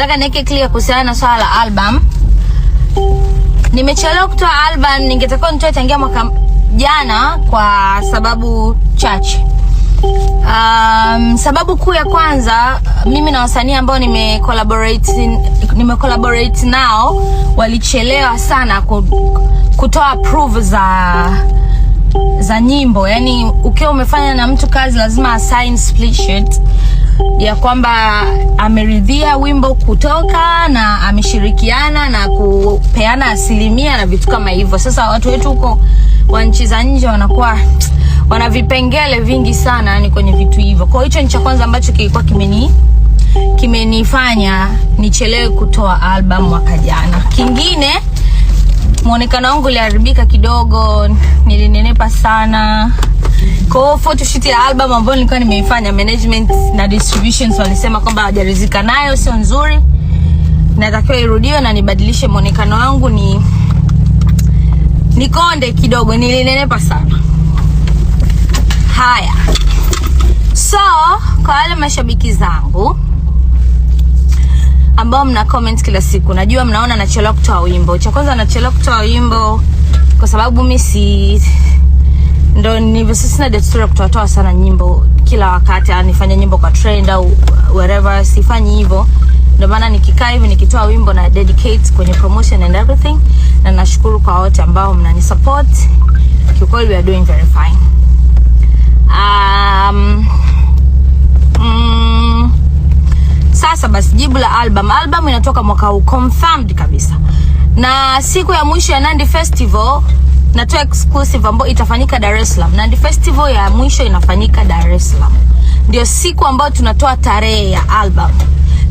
nataka niweke clear kuhusiana na swala la album. Nimechelewa kutoa album, ningetakiwa nitoe tangia mwaka jana kwa sababu chache. Sababu kuu ya kwanza, mimi na wasanii ambao nimecollaborate nao walichelewa sana kutoa proof za nyimbo. Yani ukiwa umefanya na mtu kazi lazima assign split sheet ya kwamba ameridhia wimbo kutoka na ameshirikiana na kupeana asilimia na vitu kama hivyo. Sasa watu wetu huko wa nchi za nje wanakuwa wana vipengele vingi sana yani kwenye vitu hivyo. Kwa hiyo hicho ni cha kwanza ambacho kilikuwa kimenifanya nichelewe kutoa album mwaka jana. Kingine, muonekano wangu uliharibika kidogo, nilinenepa sana. Kwa photoshoot ya album ambayo nilikuwa nimeifanya, management na distributions walisema kwamba hawajaridhika nayo, sio nzuri. Natakiwa irudiwe na nibadilishe muonekano wangu, nikonde kidogo, nilinenepa sana. Haya. So, kwa wale mashabiki zangu ambao mna comment kila siku, najua mnaona nachelewa kutoa wimbo. Cha kwanza nachelewa kutoa wimbo kwa sababu mimi ndo nivyo sina desturi kutoa sana nyimbo kila wakati, nifanye nyimbo kwa trend au whatever, sifanyi hivyo. Ndio maana nikikaa hivi nikitoa wimbo na dedicate kwenye promotion and everything, na nashukuru kwa wote ambao mnanisupport. Kiukweli we are doing very fine. Sasa basi jibu la album inatoka mwaka huu confirmed kabisa. Na siku ya mwisho ya Nandi Festival natoa exclusive ambayo itafanyika Dar es Salaam. Nandi Festival ya mwisho inafanyika Dar es Salaam. Ndio siku ambayo tunatoa tarehe ya album.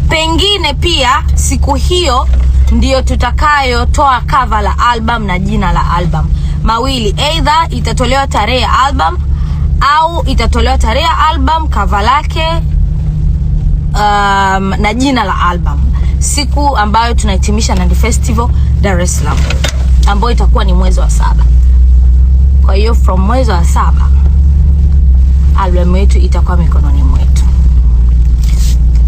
Pengine pia siku hiyo ndio tutakayotoa cover la album na jina la album. Mawili, either itatolewa tarehe ya album au itatolewa tarehe ya album, cover lake na jina la album. Siku ambayo tunahitimisha Nandi Festival Dar es Salaam, ambayo itakuwa ni mwezi wa 7. Kwa hiyo from mwezi wa 7 album yetu itakuwa mikononi mwetu.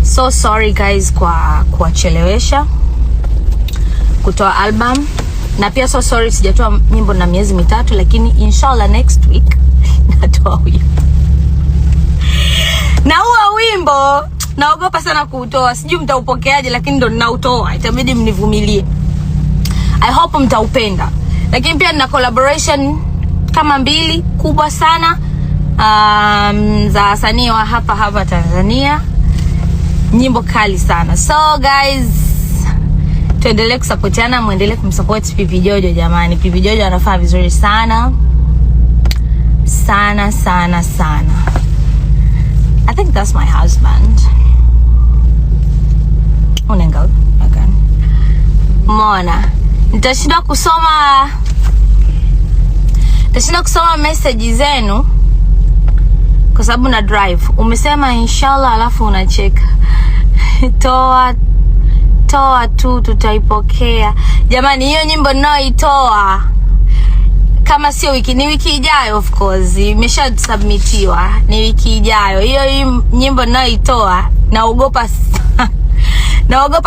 So sorry guys kwa kuwachelewesha kutoa album, na pia so sorry sijatoa nyimbo na miezi 3, lakini inshallah next week natoa wimbo. Na huo wimbo naogopa sana kuutoa, sijui mtaupokeaje, lakini ndo ninautoa, itabidi mnivumilie. I hope mtaupenda. Lakini pia nina collaboration kama 2 kubwa sana za wasanii wa hapa Tanzania, nyimbo kali sana. So guys, tuendelee kusupportiana, muendelee kumsupport Pipi Jojo jamani. Pipi Jojo anafanya vizuri sana sana sana sana. I think that's my husband. Unenga. Okay. Mona, nitashinda kusoma message zenu kwa sababu na drive. Umesema inshallah alafu unacheka. Toa tu tutaipokea. Jamani, hiyo nyimbo ninayoitoa kama sio wiki, ni wiki ijayo, of course imesha submitiwa, ni wiki ijayo. Hiyo nyimbo ninayoitoa naogopa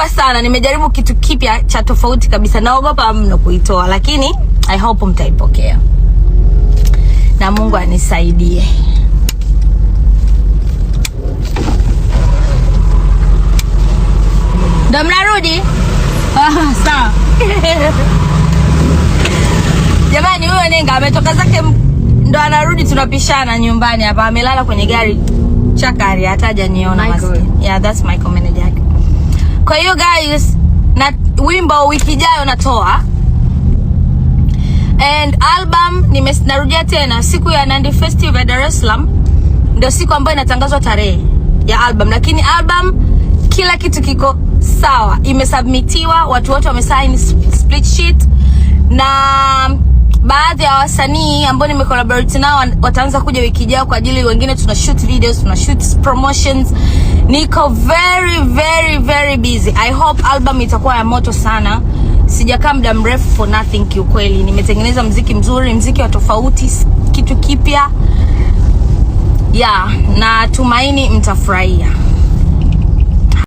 sana. Nimejaribu kitu kipya cha tofauti kabisa, naogopa mno kuitoa, lakini I hope mtaipokea na Mungu anisaidie. Ndo mnarudi? Sawa. Jamani, huyo Nenga ametoka zake ndo anarudi, tunapishana nyumbani hapa, amelala kwenye gari chakari, hataja niona maskini. Yeah, that's my comment yake. Kwa hiyo guys, na wimbo wiki ijayo natoa, and album narudia tena siku ya Nandi Festival Dar es Salaam ndio siku ambayo inatangazwa tarehe ya album. Lakini album kila kitu kiko sawa, imesubmitiwa, watu wote wamesign split sheet, na baadhi ya wasanii ambao nimecollaborate nao wataanza kuja wiki ijayo kwa ajili, wengine tuna shoot videos, tuna shoot promotions. Niko very very very busy. I hope album itakuwa ya moto sana. Sijakaa muda mrefu for nothing kiukweli. Nimetengeneza muziki mzuri, muziki wa tofauti, kitu kipya. Yeah, na tumaini mtafurahia.